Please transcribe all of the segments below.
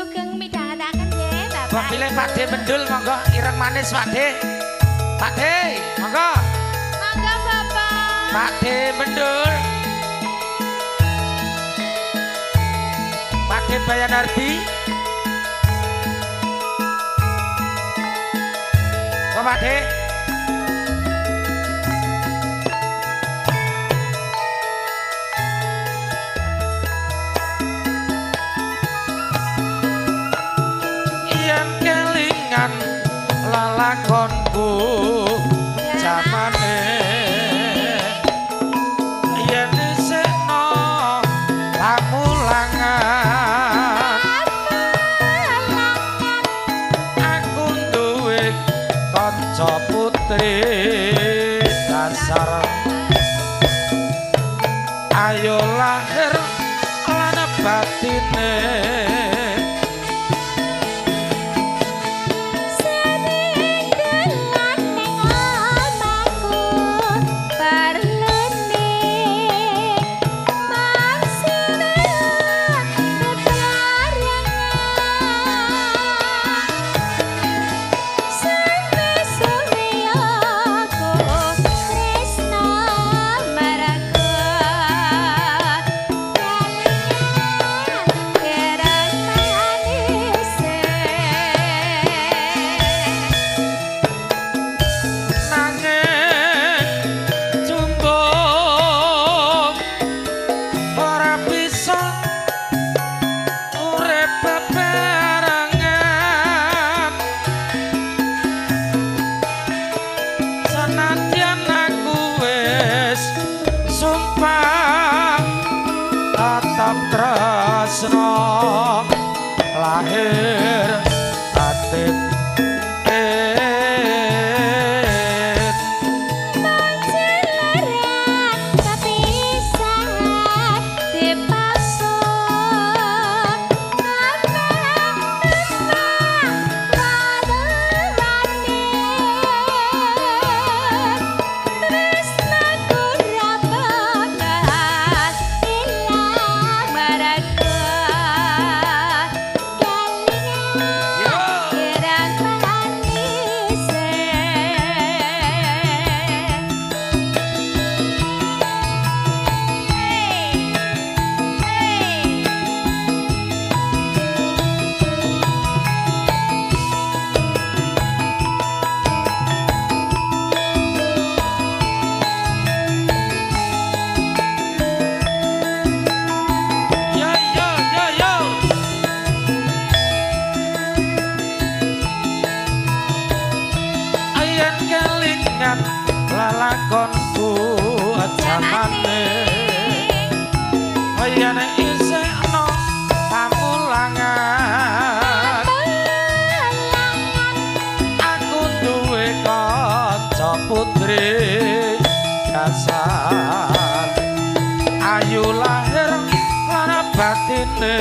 sugeng midhangetaken nggih, Bapak. Mbok pilih Pakde Mendul monggo ireng manis Pakde. Pakde, monggo. Monggo, Bapak. Pakde Mendul. Pakde Bayanardi. Kok Pakde? Lalakonku jamane yen isekno pamulangan aku duwe kanca putri dasar ayo lahir lan batine tresno lahir batin lalakonku jamane yen isekno pamulangan aku duwe kanca putri dasar ayu lahir lan batine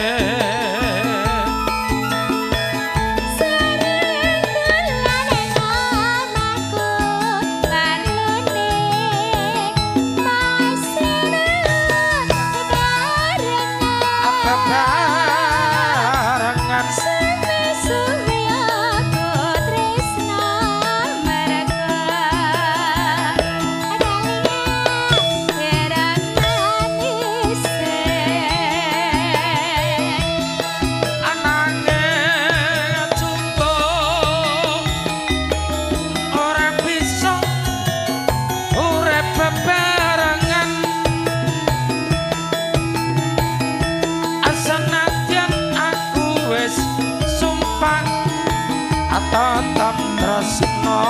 tetap tresno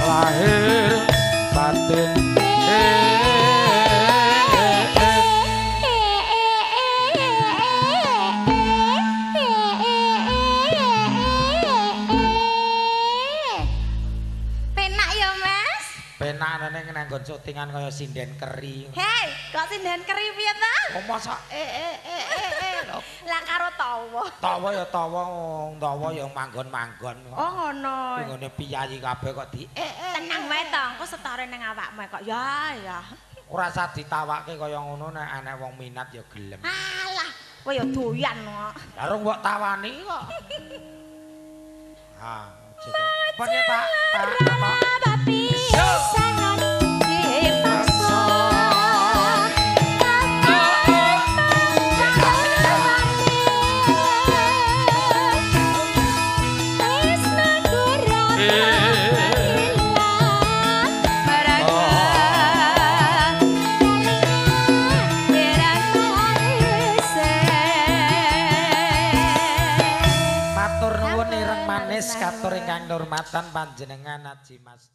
lahir batin penak ya Mas penak nene nganggo syutingan kaya sinden keri hei kok sinden keri piye ta oh masa lah karo tawa tawa ya manggon-manggon oh ngono ngene piyayi kabeh kok di tenang wae to engko setare ning awakmu kok ya ora usah ditawake kaya ngono nek ana wong minat ya gelem alah Kowe ya doyan kok. Karo mbok tawani kok. Ha, Pone Pak, Pak. Yo. Katur ingkang nurmatan panjenengan Haji Mas